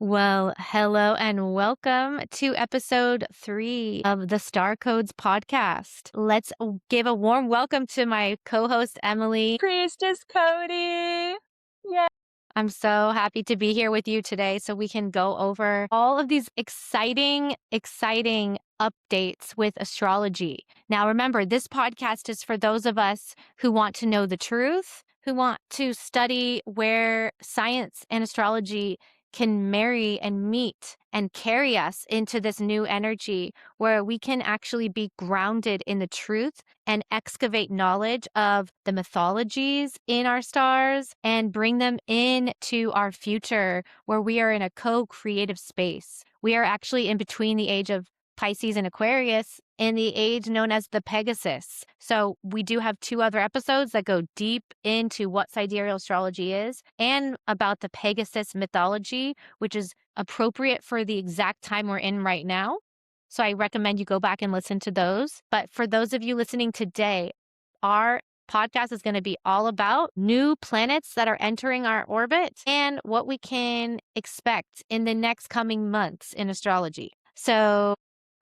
Well, hello and welcome to episode 3 of the StarCodes podcast. Let's give a warm welcome to my co-host, Emily. Priestess Cody. Yeah. I'm so happy to be here with you today so we can go over all of these exciting updates with astrology. Now, remember, this podcast is for those of us who want to know the truth, who want to study where science and astrology can marry and meet and carry us into this new energy where we can actually be grounded in the truth and excavate knowledge of the mythologies in our stars and bring them into our future where we are in a co-creative space. We are actually in between the age of Pisces and Aquarius in the age known as the Pegasus. So we do have 2 other episodes that go deep into what sidereal astrology is and about the Pegasus mythology, which is appropriate for the exact time we're in right now. So I recommend you go back and listen to those. But for those of you listening today, our podcast is going to be all about new planets that are entering our orbit and what we can expect in the next coming months in astrology. So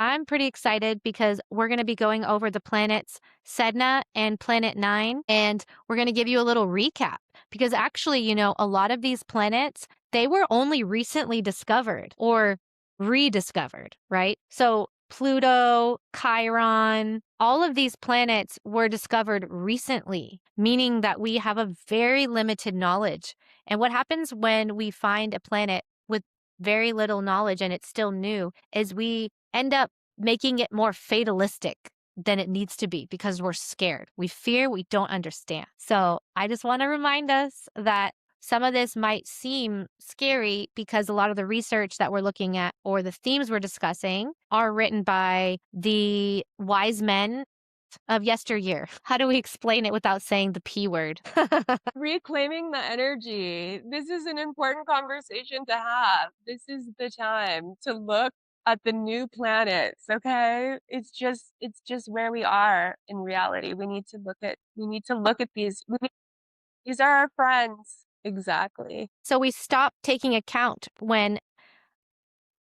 I'm pretty excited because we're going to be going over the planets Sedna and Planet 9, and we're going to give you a little recap because actually, a lot of these planets, they were only recently discovered or rediscovered, right? So Pluto, Chiron, all of these planets were discovered recently, meaning that we have a very limited knowledge. And what happens when we find a planet with very little knowledge and it's still new is we end up making it more fatalistic than it needs to be because we're scared. We fear, we don't understand. So I just want to remind us that some of this might seem scary because a lot of the research that we're looking at or the themes we're discussing are written by the wise men of yesteryear. How do we explain it without saying the P word? Reclaiming the energy. This is an important conversation to have. This is the time to look at the new planets, okay? It's just where we are in reality. We need to look at these are our friends. Exactly. So we stop taking account when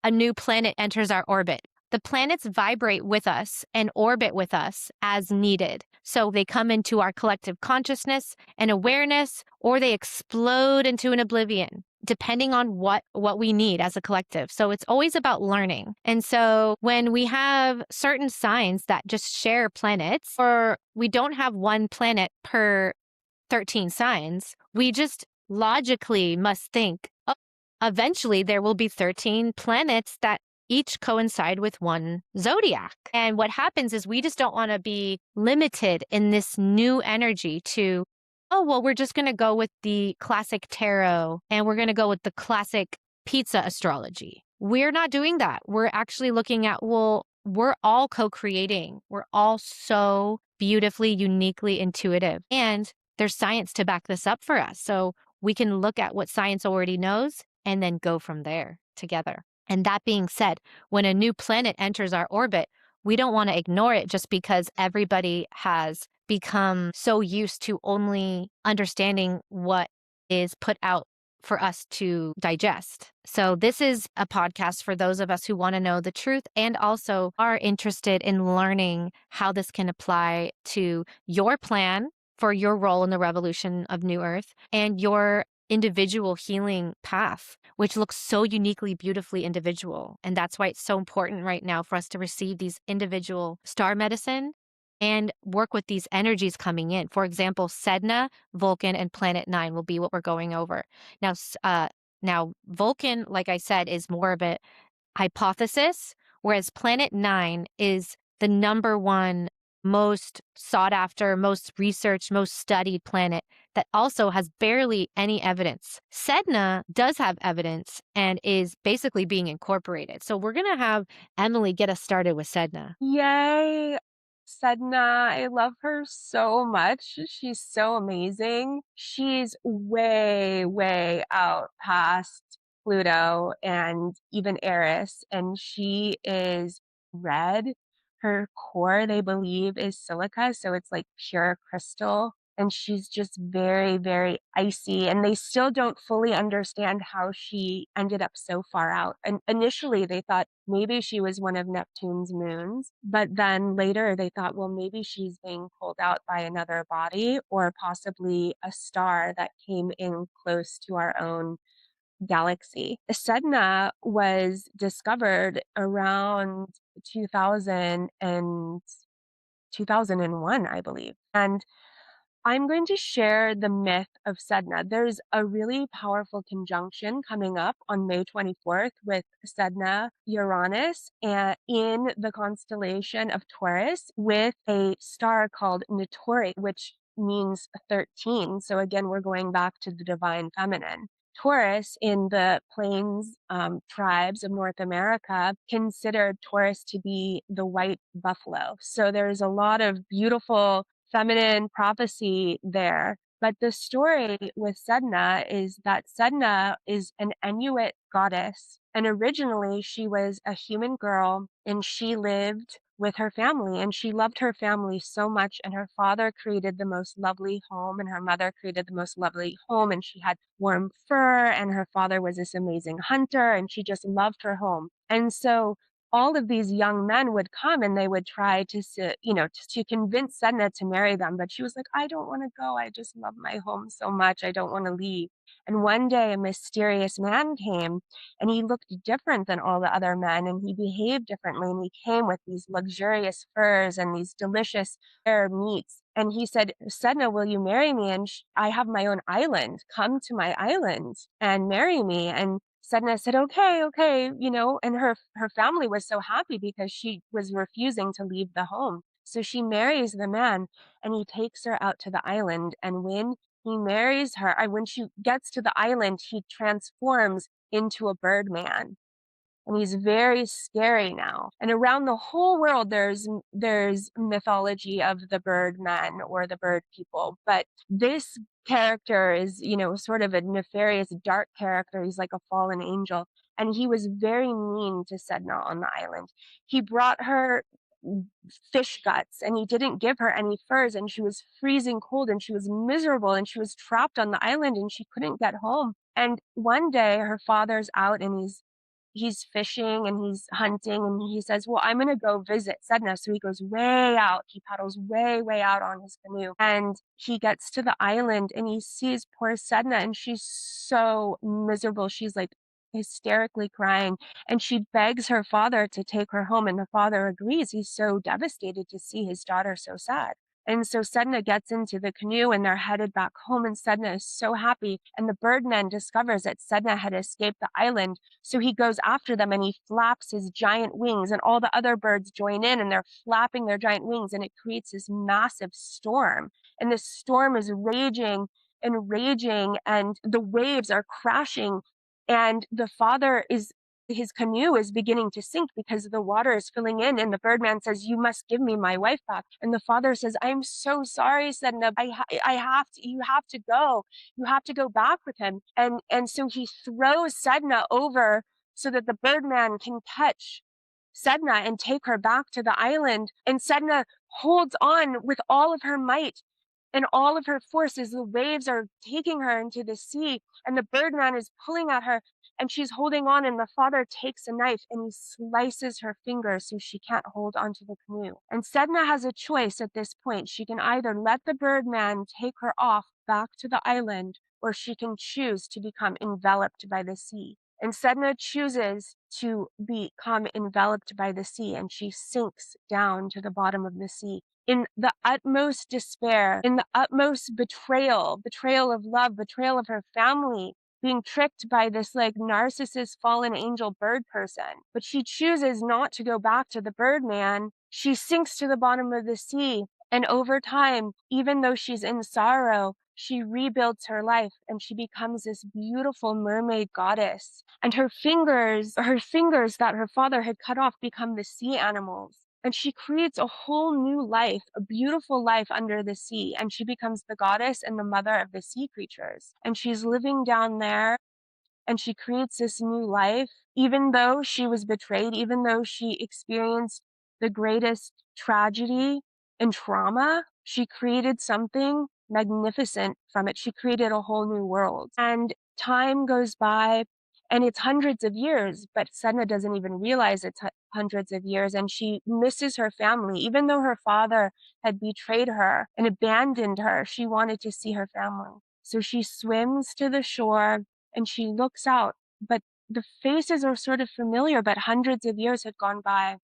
a new planet enters our orbit. The planets vibrate with us and orbit with us as needed. So they come into our collective consciousness and awareness, or they explode into an oblivion, depending on what we need as a collective. So it's always about learning. And so when we have certain signs that just share planets, or we don't have one planet per 13 signs, we just logically must think, oh, eventually there will be 13 planets that each coincide with one zodiac. And what happens is we just don't want to be limited in this new energy to, oh, well, we're just going to go with the classic tarot and we're going to go with the classic pizza astrology. We're not doing that. We're actually looking at, well, we're all co-creating. We're all so beautifully, uniquely intuitive. And there's science to back this up for us. So we can look at what science already knows and then go from there together. And that being said, when a new planet enters our orbit, we don't want to ignore it just because everybody has become so used to only understanding what is put out for us to digest. So this is a podcast for those of us who want to know the truth and also are interested in learning how this can apply to your plan for your role in the revolution of New Earth and your individual healing path, which looks so uniquely, beautifully individual. And that's why it's so important right now for us to receive these individual star medicine and work with these energies coming in. For example, Sedna, Vulcan, and Planet 9 will be what we're going over. Now, Vulcan, like I said, is more of a hypothesis, whereas Planet 9 is the number one most sought after, most researched, most studied planet that also has barely any evidence. Sedna does have evidence and is basically being incorporated. So we're going to have Emily get us started with Sedna. Yay. Sedna, I love her so much. She's so amazing. She's way, way out past Pluto and even Eris, and she is red. Her core, they believe, is silica, so it's like pure crystal. and she's just very, very icy. And they still don't fully understand how she ended up so far out. And initially, they thought maybe she was one of Neptune's moons, but then later they thought, well, maybe she's being pulled out by another body or possibly a star that came in close to our own galaxy. Sedna was discovered around 2000 and 2001, I believe. And I'm going to share the myth of Sedna. There's a really powerful conjunction coming up on May 24th with Sedna Uranus and in the constellation of Taurus with a star called Nitori, which means 13. So again, we're going back to the divine feminine. Taurus in the plains tribes of North America considered Taurus to be the white buffalo. So there's a lot of beautiful feminine prophecy there. But the story with Sedna is that Sedna is an Inuit goddess. And originally she was a human girl and she lived with her family and she loved her family so much. And her father created the most lovely home and her mother created the most lovely home. And she had warm fur and her father was this amazing hunter and she just loved her home. And so all of these young men would come and they would try to, to convince Sedna to marry them. But she was like, I don't want to go. I just love my home so much. I don't want to leave. And one day a mysterious man came and he looked different than all the other men and he behaved differently. And he came with these luxurious furs and these delicious rare meats. And he said, Sedna, will you marry me? And I have my own island. Come to my island and marry me. And Sedna said, okay, okay, and her family was so happy because she was refusing to leave the home. So she marries the man and he takes her out to the island. And when he marries her, when she gets to the island, he transforms into a bird man and he's very scary now. And around the whole world, there's mythology of the bird men or the bird people, but this character is, sort of a nefarious, dark character. He's like a fallen angel, and he was very mean to Sedna on the island. He brought her fish guts and he didn't give her any furs and she was freezing cold and she was miserable and she was trapped on the island and she couldn't get home. And one day her father's out and he's fishing and he's hunting and he says, well, I'm going to go visit Sedna. So he goes way out. He paddles way, way out on his canoe and he gets to the island and he sees poor Sedna and she's so miserable. She's like hysterically crying and she begs her father to take her home and the father agrees. He's so devastated to see his daughter so sad. And so Sedna gets into the canoe and they're headed back home and Sedna is so happy. And the birdman discovers that Sedna had escaped the island. So he goes after them and he flaps his giant wings and all the other birds join in and they're flapping their giant wings and it creates this massive storm. And this storm is raging and raging and the waves are crashing and his canoe is beginning to sink because the water is filling in. And the birdman says, you must give me my wife back. And the father says, I'm so sorry, Sedna. You have to go. You have to go back with him. And so he throws Sedna over so that the birdman can catch Sedna and take her back to the island. And Sedna holds on with all of her might and all of her forces. The waves are taking her into the sea and the birdman is pulling at her and she's holding on and the father takes a knife and he slices her fingers so she can't hold onto the canoe. And Sedna has a choice at this point. She can either let the birdman take her off back to the island or she can choose to become enveloped by the sea. And Sedna chooses to become enveloped by the sea and she sinks down to the bottom of the sea in the utmost despair, in the utmost betrayal of love, betrayal of her family, being tricked by this like narcissist fallen angel bird person. But she chooses not to go back to the birdman. She sinks to the bottom of the sea. And over time, even though she's in sorrow, she rebuilds her life and she becomes this beautiful mermaid goddess. And her fingers that her father had cut off become the sea animals. And she creates a whole new life, a beautiful life under the sea. And she becomes the goddess and the mother of the sea creatures. And she's living down there and she creates this new life, even though she was betrayed, even though she experienced the greatest tragedy and trauma. She created something magnificent from it. She created a whole new world. And time goes by and it's hundreds of years, but Sedna doesn't even realize it's hundreds of years. And she misses her family. Even though her father had betrayed her and abandoned her, she wanted to see her family. So she swims to the shore and she looks out, but the faces are sort of familiar, but hundreds of years had gone by.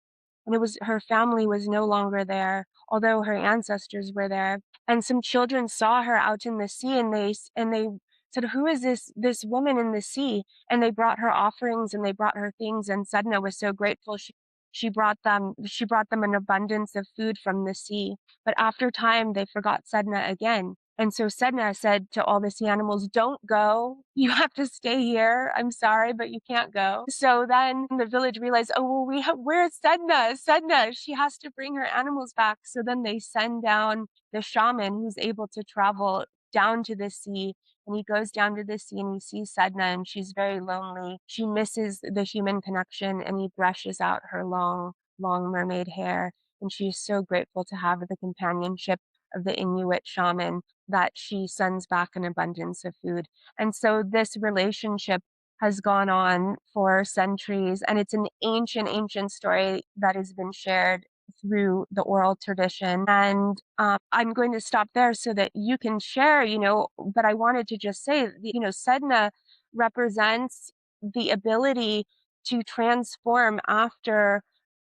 And it was her family was no longer there, although her ancestors were there. And some children saw her out in the sea, and they said, "Who is this woman in the sea?" And they brought her offerings and they brought her things. And Sedna was so grateful. She brought them an abundance of food from the sea. But after time, they forgot Sedna again. And so Sedna said to all the sea animals, "Don't go. You have to stay here. I'm sorry, but you can't go." So then the village realized, "Oh, well, where's Sedna? Sedna, she has to bring her animals back." So then they send down the shaman who's able to travel down to the sea. And he goes down to the sea and he sees Sedna and she's very lonely. She misses the human connection and he brushes out her long, long mermaid hair. And she's so grateful to have the companionship of the Inuit shaman that she sends back an abundance of food. And so this relationship has gone on for centuries, and it's an ancient, ancient story that has been shared through the oral tradition. And I'm going to stop there so that you can share, but I wanted to just say, Sedna represents the ability to transform after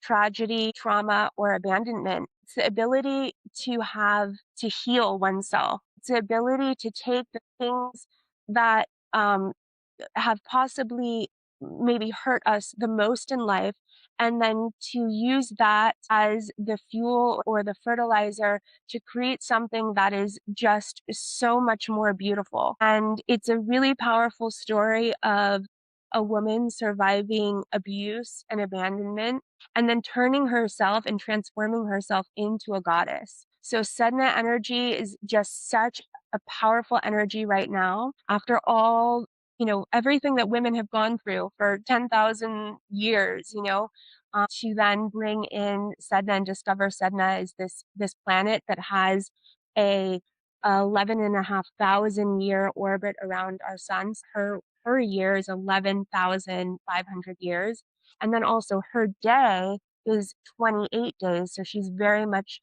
tragedy, trauma, or abandonment. It's the ability to heal oneself. It's the ability to take the things that have possibly maybe hurt us the most in life, and then to use that as the fuel or the fertilizer to create something that is just so much more beautiful. And it's a really powerful story of a woman surviving abuse and abandonment and then turning herself and transforming herself into a goddess. So Sedna energy is just such a powerful energy right now. After all, everything that women have gone through for 10,000 years, to then bring in Sedna and discover Sedna is this planet that has a 11,500 year orbit around our sun. Her year is 11,500 years. And then also her day is 28 days. So she's very much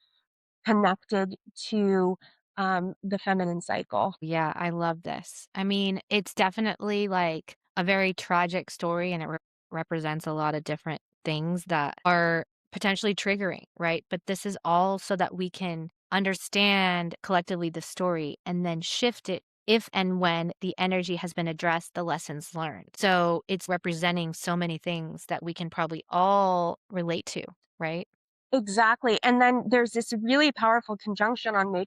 connected to the feminine cycle. Yeah, I love this. I mean, it's definitely like a very tragic story and it represents a lot of different things that are potentially triggering, right? But this is all so that we can understand collectively the story and then shift it if and when the energy has been addressed, the lessons learned. So it's representing so many things that we can probably all relate to, right? Exactly, and then there's this really powerful conjunction on May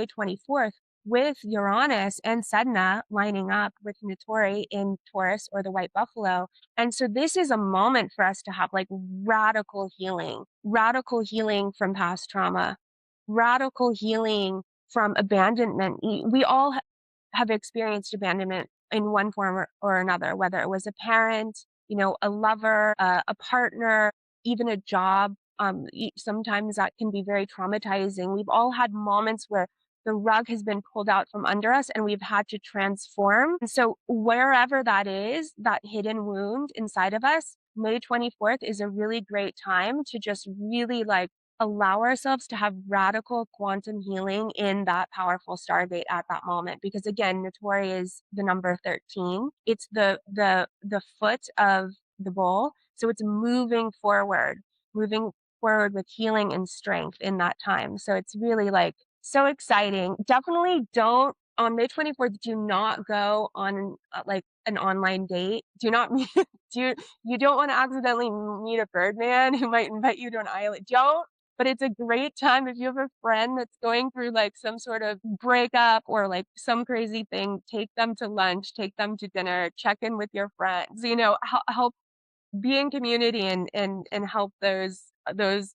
24th with Uranus and Sedna lining up with Notori in Taurus or the White Buffalo, and so this is a moment for us to have, like, radical healing from past trauma, radical healing from abandonment. We all have experienced abandonment in one form or another, whether it was a parent, a lover, a partner, even a job. Sometimes that can be very traumatizing. We've all had moments where the rug has been pulled out from under us and we've had to transform. And so, wherever that is, that hidden wound inside of us, May 24th is a really great time to just really like allow ourselves to have radical quantum healing in that powerful stargate at that moment, because again, Notori is the number 13. It's the foot of the bull, so it's moving forward with healing and strength in that time. So it's really like so exciting. Definitely don't on May 24th, do not go on like an online date. Do not meet you don't want to accidentally meet a Birdman who might invite you to an island. Don't, but it's a great time if you have a friend that's going through like some sort of breakup or like some crazy thing, take them to lunch, take them to dinner, check in with your friends, help be in community and help those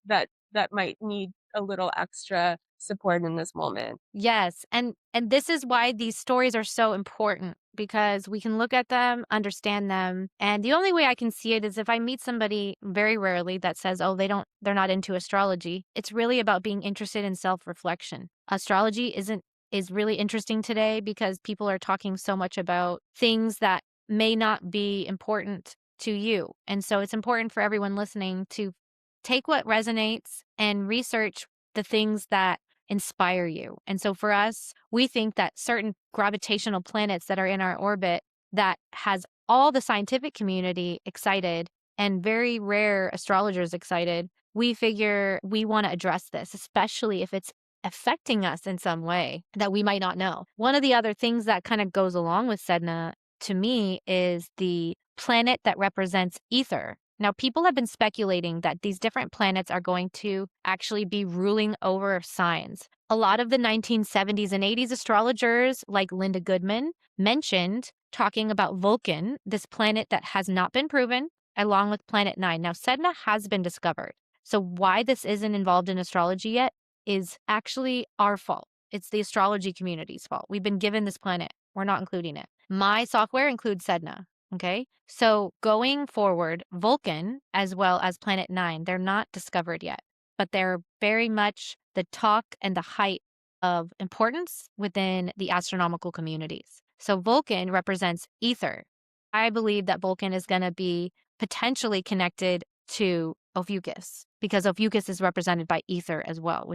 that might need a little extra support in this moment. Yes, and this is why these stories are so important because we can look at them, understand them, and the only way I can see it is if I meet somebody very rarely that says, "Oh, they're not into astrology." It's really about being interested in self-reflection. Astrology isn't is really interesting today because people are talking so much about things that may not be important to you. And so it's important for everyone listening to take what resonates and research the things that inspire you. And so for us, we think that certain gravitational planets that are in our orbit that has all the scientific community excited and very rare astrologers excited, we figure we want to address this, especially if it's affecting us in some way that we might not know. One of the other things that kind of goes along with Sedna to me is the planet that represents ether. Now, people have been speculating that these different planets are going to actually be ruling over signs. A lot of the 1970s and 80s astrologers, like Linda Goodman, mentioned talking about Vulcan, this planet that has not been proven, along with Planet 9. Now, Sedna has been discovered. So, why this isn't involved in astrology yet is actually our fault. It's the astrology community's fault. We've been given this planet. We're not including it. My software includes Sedna. Okay. So going forward, Vulcan as well as Planet 9, they're not discovered yet, but they're very much the talk and the height of importance within the astronomical communities. So Vulcan represents ether. I believe that Vulcan is going to be potentially connected to Ophiuchus because Ophiuchus is represented by ether as well,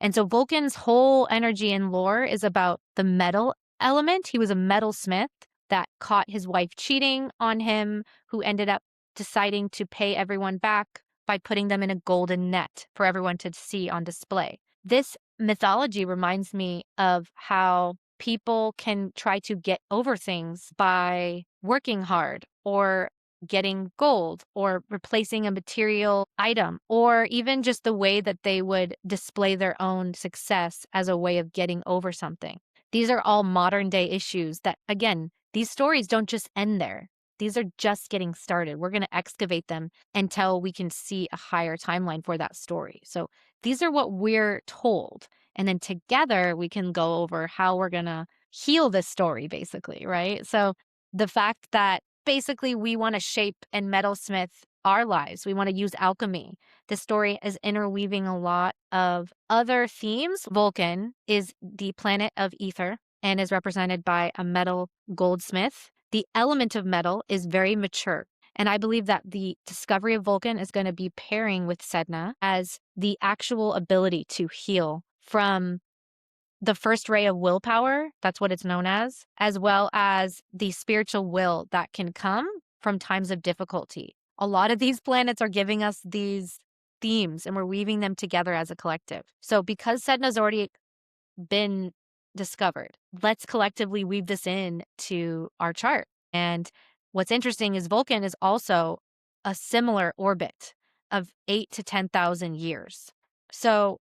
and so Vulcan's whole energy and lore is about the metal element. He was a metalsmith that caught his wife cheating on him, who ended up deciding to pay everyone back by putting them in a golden net for everyone to see on display. This mythology reminds me of how people can try to get over things by working hard or getting gold or replacing a material item, or even just the way that they would display their own success as a way of getting over something. These are all modern day issues that, again, these stories don't just end there. These are just getting started. We're going to excavate them until we can see a higher timeline for that story. So these are what we're told. And then together we can go over how we're going to heal this story, basically, right? So the fact that basically we want to shape and metalsmith our lives, we want to use alchemy. The story is interweaving a lot of other themes. Vulcan is the planet of ether and is represented by a metal goldsmith. The element of metal is very mature. And I believe that the discovery of Vulcan is going to be pairing with Sedna as the actual ability to heal from the first ray of willpower, that's what it's known as well as the spiritual will that can come from times of difficulty. A lot of these planets are giving us these themes and we're weaving them together as a collective. So because Sedna's already been discovered, let's collectively weave this in to our chart. And what's interesting is Vulcan is also a similar orbit of 8 to 10,000 years. So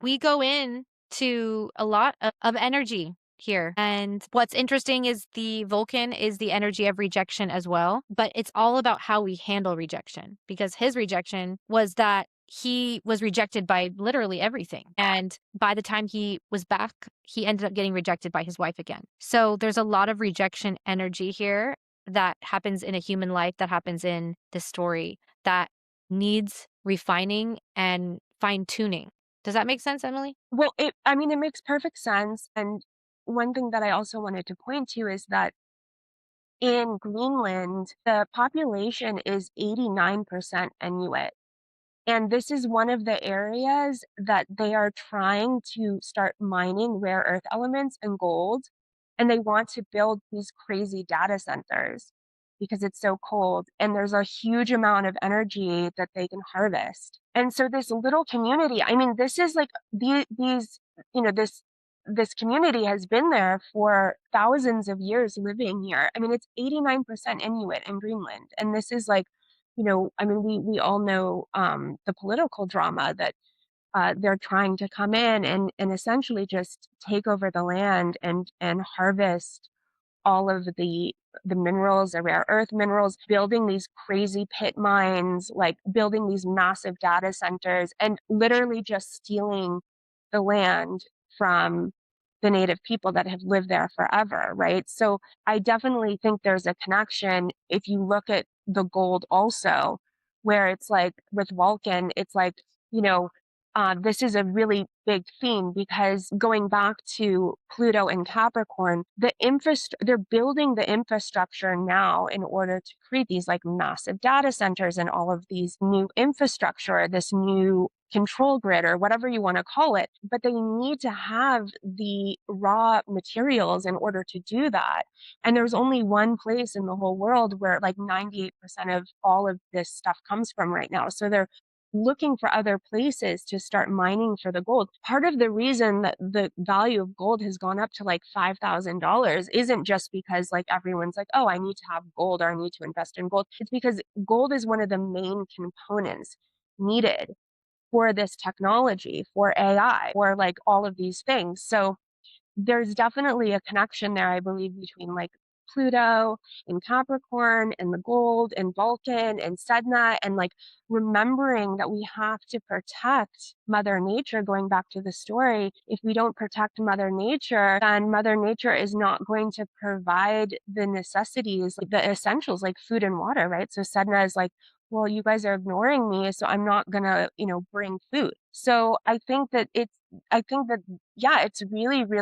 we go in to a lot of energy here. And what's interesting is the Vulcan is the energy of rejection as well, but it's all about how we handle rejection, because his rejection was that he was rejected by literally everything. And by the time he was back, he ended up getting rejected by his wife again. So there's a lot of rejection energy here that happens in a human life, that happens in this story, that needs refining and fine tuning. Does that make sense, Emily? Well, it makes perfect sense. And one thing that I also wanted to point to is that in Greenland, the population is 89% Inuit. And this is one of the areas that they are trying to start mining rare earth elements and gold. And they want to build these crazy data centers because it's so cold. And there's a huge amount of energy that they can harvest. And so this little community, I mean, this is like these, this community has been there for thousands of years living here. I mean, it's 89% Inuit in Greenland. And this is like, I mean, we all know the political drama that they're trying to come in and essentially just take over the land and harvest all of the minerals, the rare earth minerals, building these crazy pit mines, like building these massive data centers, and literally just stealing the land from the native people that have lived there forever, right? So I definitely think there's a connection if you look at the gold also, where it's like with Vulcan, it's like, this is a really big theme because going back to Pluto and Capricorn, they're building the infrastructure now in order to create these like massive data centers and all of these new infrastructure, this new control grid or whatever you want to call it, but they need to have the raw materials in order to do that. And there's only one place in the whole world where like 98% of all of this stuff comes from right now. So they're looking for other places to start mining for the gold. Part of the reason that the value of gold has gone up to like $5,000 isn't just because like everyone's like, oh, I need to have gold or I need to invest in gold. It's because gold is one of the main components needed for this technology, for AI, for like all of these things. So there's definitely a connection there, I believe, between like Pluto and Capricorn and the gold and Vulcan and Sedna and like remembering that we have to protect Mother Nature, going back to the story. If we don't protect Mother Nature, then Mother Nature is not going to provide the necessities, like the essentials like food and water, right? So Sedna is like, well, you guys are ignoring me, so I'm not gonna, bring food. So I think that yeah, it's really, really,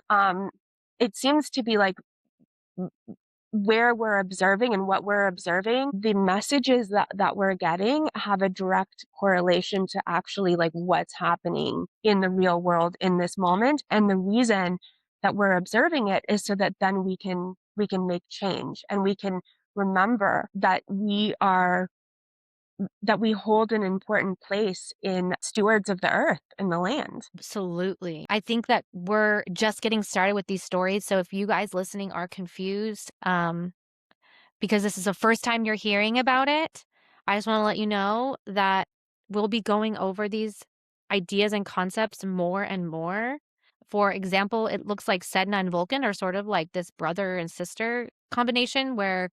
it seems to be like where we're observing and what we're observing, the messages that we're getting have a direct correlation to actually like what's happening in the real world in this moment. And the reason that we're observing it is so that then we can make change and we can remember that we hold an important place in stewards of the earth and the land. Absolutely. I think that we're just getting started with these stories. So if you guys listening are confused, because this is the first time you're hearing about it, I just want to let you know that we'll be going over these ideas and concepts more and more. For example, it looks like Sedna and Vulcan are sort of like this brother and sister combination where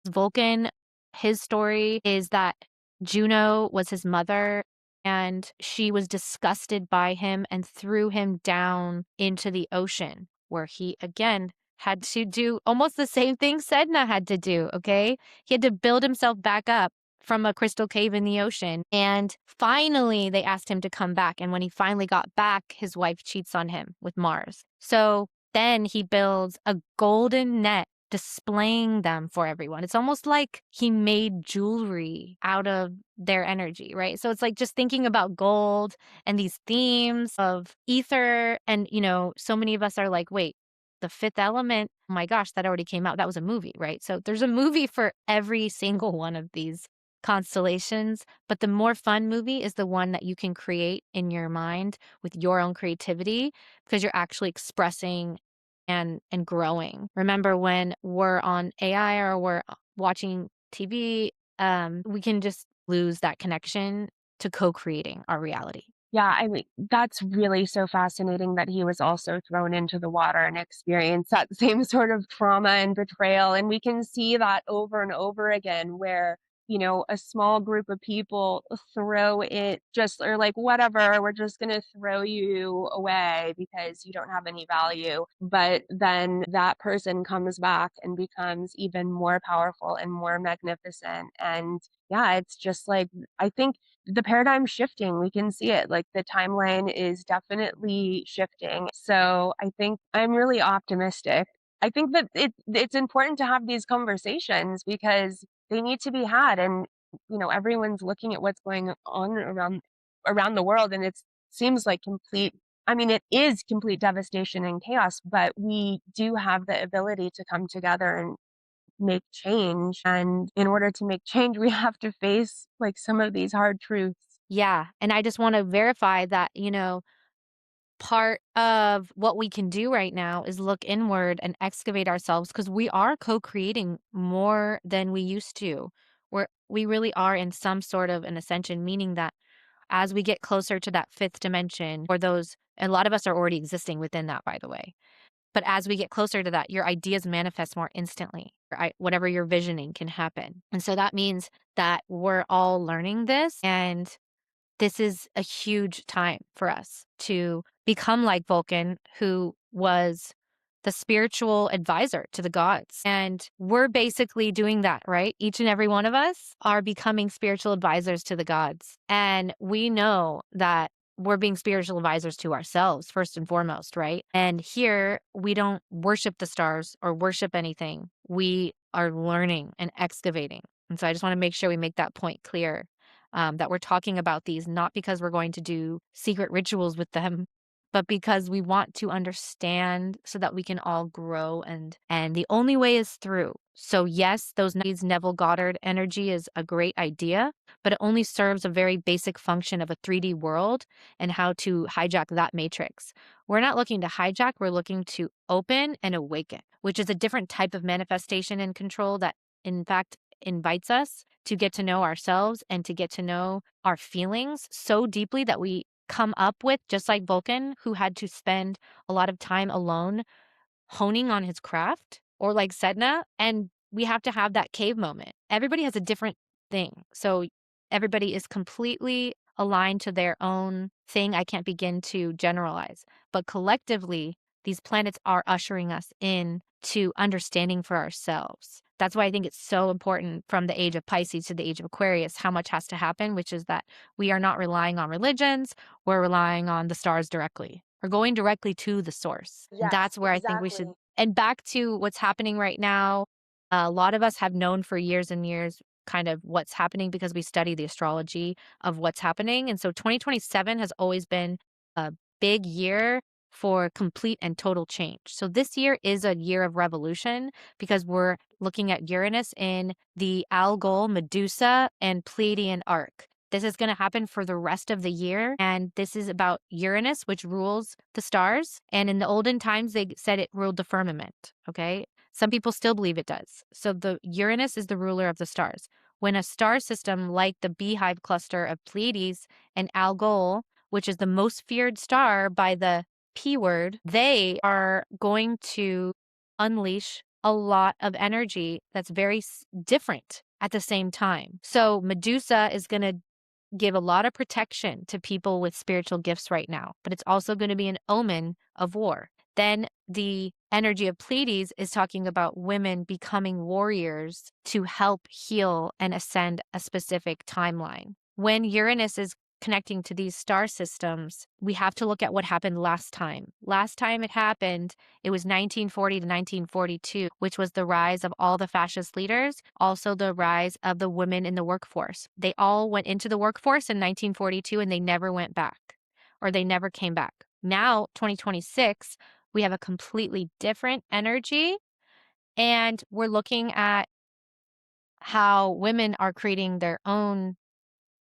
Vulcan, his story is that Juno was his mother and she was disgusted by him and threw him down into the ocean, where he again had to do almost the same thing Sedna had to do, okay? He had to build himself back up from a crystal cave in the ocean. And finally, they asked him to come back. And when he finally got back, his wife cheats on him with Mars. So then he builds a golden net displaying them for everyone. It's almost like he made jewelry out of their energy, right? So it's like just thinking about gold and these themes of ether. And, so many of us are like, wait, the Fifth Element, oh my gosh, that already came out. That was a movie, right? So there's a movie for every single one of these constellations, but the more fun movie is the one that you can create in your mind with your own creativity because you're actually expressing and growing. Remember when we're on AI or we're watching TV, we can just lose that connection to co-creating our reality. Yeah, I mean, that's really so fascinating that he was also thrown into the water and experienced that same sort of trauma and betrayal. And we can see that over and over again where, a small group of people throw it just, or like, whatever, we're just going to throw you away because you don't have any value. But then that person comes back and becomes even more powerful and more magnificent. And yeah, it's just like, I think the paradigm shifting. We can see it. Like the timeline is definitely shifting. So I think I'm really optimistic. I think that it's important to have these conversations because they need to be had, and everyone's looking at what's going on around the world, and it seems like complete. I mean, it is complete devastation and chaos, but we do have the ability to come together and make change. And in order to make change, we have to face like some of these hard truths. Yeah. And I just want to verify that, part of what we can do right now is look inward and excavate ourselves because we are co-creating more than we used to. We really are in some sort of an ascension, meaning that as we get closer to that fifth dimension, or those, a lot of us are already existing within that, by the way. But as we get closer to that, your ideas manifest more instantly. Whatever you're visioning can happen. And so that means that we're all learning this. And this is a huge time for us to become like Vulcan, who was the spiritual advisor to the gods. And we're basically doing that, right? Each and every one of us are becoming spiritual advisors to the gods. And we know that we're being spiritual advisors to ourselves first and foremost, right? And here we don't worship the stars or worship anything. We are learning and excavating. And so I just want to make sure we make that point clear, that we're talking about these not because we're going to do secret rituals with them, but because we want to understand so that we can all grow, and the only way is through. So yes, those Neville Goddard energy is a great idea, but it only serves a very basic function of a 3D world and how to hijack that matrix. We're not looking to hijack, we're looking to open and awaken, which is a different type of manifestation and control that, in fact, invites us to get to know ourselves and to get to know our feelings so deeply that we come up with, just like Vulcan, who had to spend a lot of time alone honing on his craft, or like Sedna, and we have to have that cave moment. Everybody has a different thing. So everybody is completely aligned to their own thing. I can't begin to generalize, but collectively, these planets are ushering us in to understanding for ourselves. That's why I think it's so important from the age of Pisces to the age of Aquarius, how much has to happen, which is that we are not relying on religions, we're relying on the stars directly. We're going directly to the source. And Yes, that's where I think we should. exactly. And back to what's happening right now, a lot of us have known for years and years kind of what's happening because we study the astrology of what's happening. And so 2027 has always been a big year for complete and total change. So this year is a year of revolution because we're looking at Uranus in the Algol, Medusa, and Pleiadian arc. This is going to happen for the rest of the year. And this is about Uranus, which rules the stars. And in the olden times, they said it ruled the firmament. Okay. Some people still believe it does. So the Uranus is the ruler of the stars. When a star system like the beehive cluster of Pleiades and Algol, which is the most feared star by the P word, they are going to unleash a lot of energy that's very different at the same time. So Medusa is going to give a lot of protection to people with spiritual gifts right now, but it's also going to be an omen of war. Then the energy of Pleiades is talking about women becoming warriors to help heal and ascend a specific timeline. When Uranus is connecting to these star systems, we have to look at what happened last time. Last time it happened, it was 1940 to 1942, which was the rise of all the fascist leaders, also the rise of the women in the workforce. They all went into the workforce in 1942 and they never went back, or they never came back. Now, 2026, we have a completely different energy, and we're looking at how women are creating their own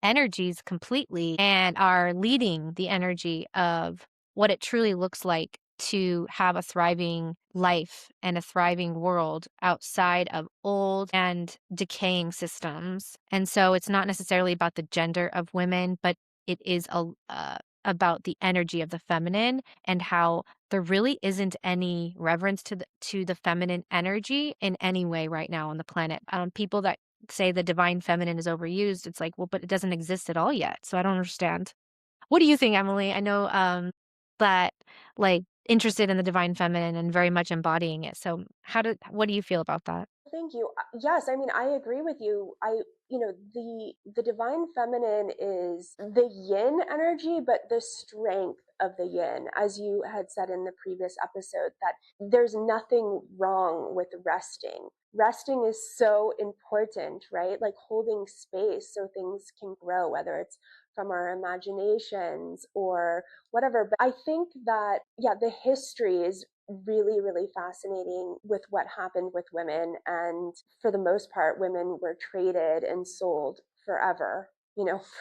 energies completely and are leading the energy of what it truly looks like to have a thriving life and a thriving world outside of old and decaying systems. And so it's not necessarily about the gender of women, but it is about the energy of the feminine, and how there really isn't any reverence to the feminine energy in any way right now on the planet. People that say the divine feminine is overused, it's like, well, but it doesn't exist at all yet. So I don't understand. What do you think, Emily? I know that like interested in the divine feminine and very much embodying it. So what do you feel about that? Thank you. Yes, I mean, I agree with you. The divine feminine is the yin energy, but the strength of the yin, as you had said in the previous episode, that there's nothing wrong with resting. Resting is so important, right? Like holding space so things can grow, whether it's from our imaginations or whatever. But I think that, yeah, the history is really, really fascinating with what happened with women. And for the most part, women were traded and sold forever,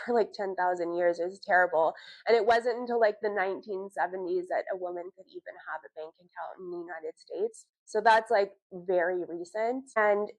for like 10,000 years. It was terrible. And it wasn't until like the 1970s that a woman could even have a bank account in the United States. So that's like very recent. And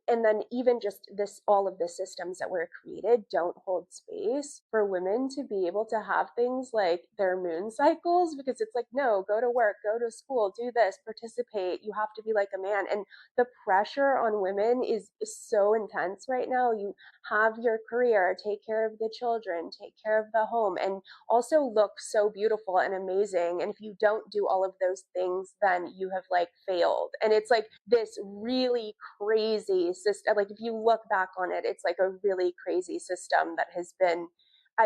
then even just this, all of the systems that were created don't hold space for women to be able to have things like their moon cycles, because it's like, no, go to work, go to school, do this, participate. You have to be like a man. And the pressure on women is so intense right now. You have your career, take care of the children, take care of the home, and also look so beautiful and amazing. And if you don't do all of those things, then you have like failed. And it's like this really crazy system. Like if you look back on it, it's like a really crazy system that has been,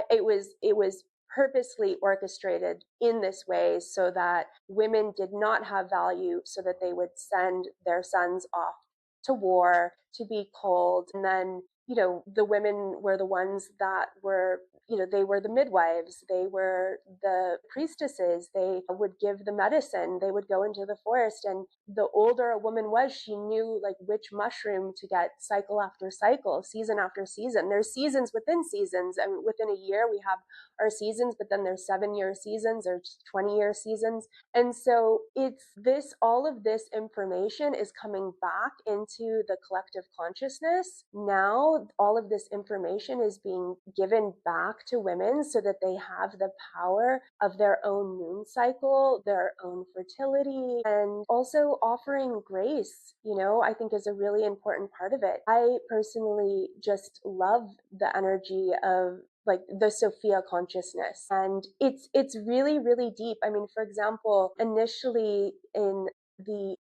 it was purposely orchestrated in this way so that women did not have value, so that they would send their sons off to war to be culled. And then, the women were the ones that were, they were the midwives, they were the priestesses, they would give the medicine, they would go into the forest. And the older a woman was, she knew like which mushroom to get cycle after cycle, season after season. There's seasons within seasons, and within a year we have our seasons, but then there's 7-year seasons or 20-year seasons. And so it's this, all of this information is coming back into the collective consciousness. Now, all of this information is being given back to women so that they have the power of their own moon cycle, their own fertility, and also offering grace, I think is a really important part of it. I personally just love the energy of like the Sophia consciousness. And it's really, really deep. I mean, for example, initially in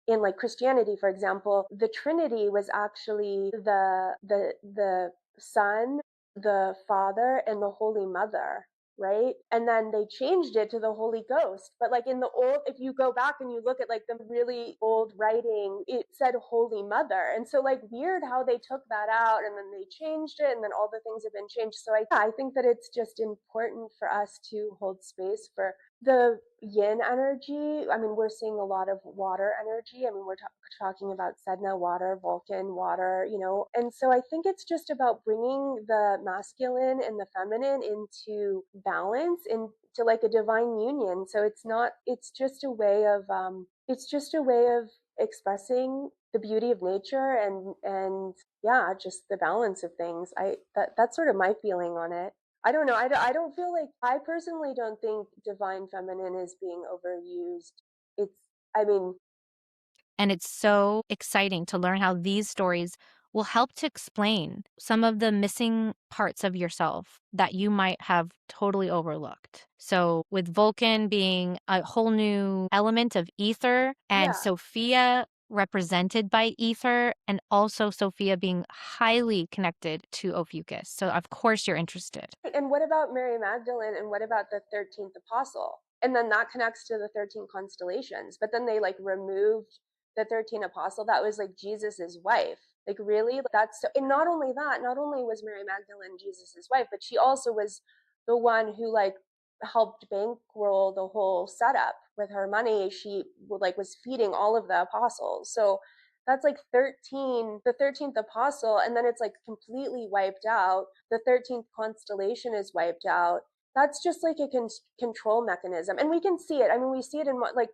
like Christianity, for example, the Trinity was actually the Son, the Father, and the Holy Mother, right? And then they changed it to the Holy Ghost. But like in the old, if you go back and you look at like the really old writing, it said Holy Mother. And so like weird how they took that out and then they changed it and then all the things have been changed. So I think that it's just important for us to hold space for the yin energy. I mean, we're seeing a lot of water energy. I mean, we're talking about Sedna, water, Vulcan, water, and so I think it's just about bringing the masculine and the feminine into balance, into like a divine union. So it's just a way of, expressing the beauty of nature, and yeah, just the balance of things. That's sort of my feeling on it. I don't know. I don't feel like, I personally don't think divine feminine is being overused. It's, I mean, And it's so exciting to learn how these stories will help to explain some of the missing parts of yourself that you might have totally overlooked. So, with Vulcan being a whole new element of ether, and yeah. Sophia represented by ether, and also Sophia being highly connected to Ophiuchus. So, of course, you're interested. And what about Mary Magdalene, and what about the 13th apostle? And then that connects to the 13 constellations. But then they like removed the 13th apostle. That was like Jesus's wife. Like, really? That's so, and not only that, not only was Mary Magdalene Jesus's wife, but she also was the one who like helped bankroll the whole setup with her money. She like was feeding all of the apostles. So that's like 13, the 13th apostle, and then it's like completely wiped out. The 13th constellation is wiped out. That's just like a control mechanism. And we can see it. I mean, we see it in like,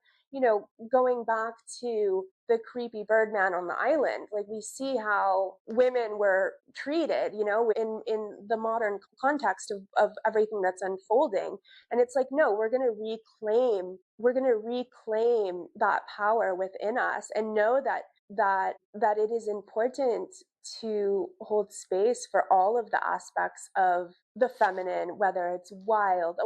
going back to the creepy Birdman on the island, like we see how women were treated, in the modern context of everything that's unfolding. And it's like, no, we're going to reclaim that power within us, and know that it is important to hold space for all of the aspects of the feminine, whether it's a wild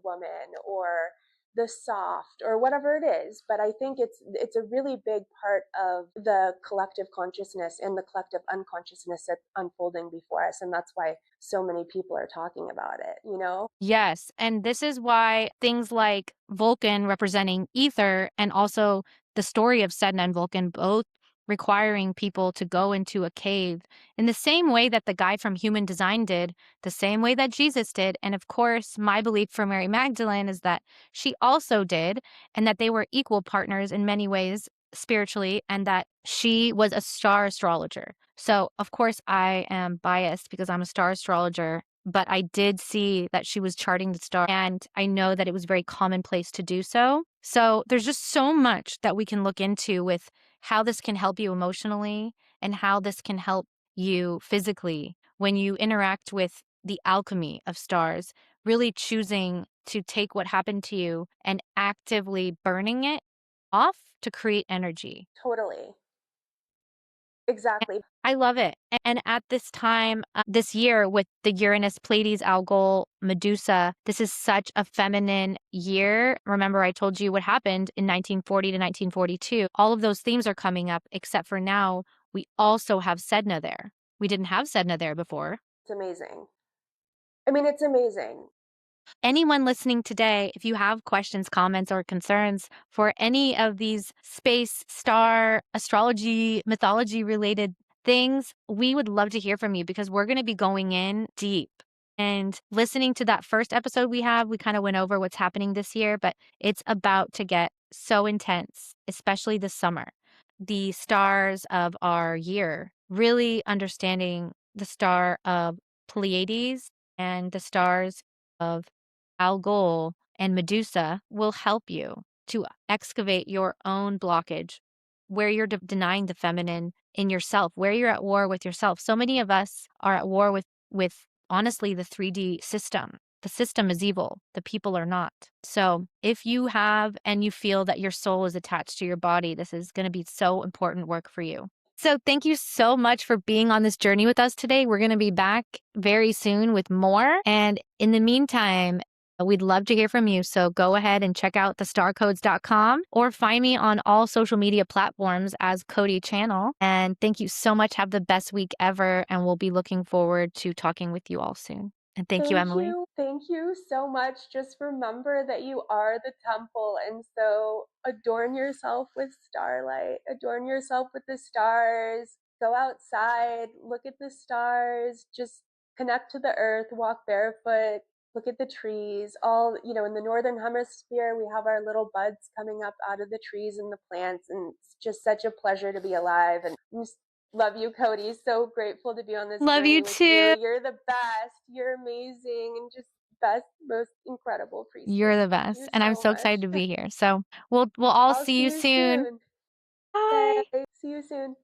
woman, or the soft, or whatever it is. But I think it's a really big part of the collective consciousness and the collective unconsciousness that's unfolding before us, and that's why so many people are talking about it. Yes. And this is why things like Vulcan representing ether, and also the story of Sedna and Vulcan both requiring people to go into a cave in the same way that the guy from Human Design did, the same way that Jesus did. And of course, my belief for Mary Magdalene is that she also did, and that they were equal partners in many ways spiritually, and that she was a star astrologer. So, of course, I am biased because I'm a star astrologer, but I did see that she was charting the star, and I know that it was very commonplace to do so. So there's just so much that we can look into with how this can help you emotionally, and how this can help you physically when you interact with the alchemy of stars, really choosing to take what happened to you and actively burning it off to create energy. Totally. Exactly. I love it. And at this time, this year with the Uranus, Pleiades, Algol, Medusa, this is such a feminine year. Remember, I told you what happened in 1940 to 1942. All of those themes are coming up, except for now, we also have Sedna there. We didn't have Sedna there before. It's amazing. I mean, it's amazing. Anyone listening today, if you have questions, comments, or concerns for any of these space, star, astrology, mythology related things, we would love to hear from you because we're going to be going in deep. And listening to that first episode we kind of went over what's happening this year, but it's about to get so intense, especially this summer. The stars of our year, really understanding the star of Pleiades and the stars of Algol and Medusa will help you to excavate your own blockage, where you're denying the feminine in yourself, where you're at war with yourself. So many of us are at war with honestly the 3D system. The system is evil. The people are not. So if you have and you feel that your soul is attached to your body, this is going to be so important work for you. So thank you so much for being on this journey with us today. We're going to be back very soon with more. And in the meantime, we'd love to hear from you. So go ahead and check out thestarcodes.com or find me on all social media platforms as Cody Channel. And thank you so much. Have the best week ever. And we'll be looking forward to talking with you all soon. And thank you, Emily. Thank you so much. Just remember that you are the temple. And so adorn yourself with starlight, adorn yourself with the stars, go outside, look at the stars, just connect to the earth, walk barefoot, look at the trees. All, in the northern hemisphere, we have our little buds coming up out of the trees and the plants. And it's just such a pleasure to be alive. And I'm just love you, Cody. So grateful to be on this Love journey you with too. you. You're the best. You're amazing and just best, most incredible priestess. You're the best. And I'm so excited to be here. So we'll all see you soon. Bye. Bye. See you soon.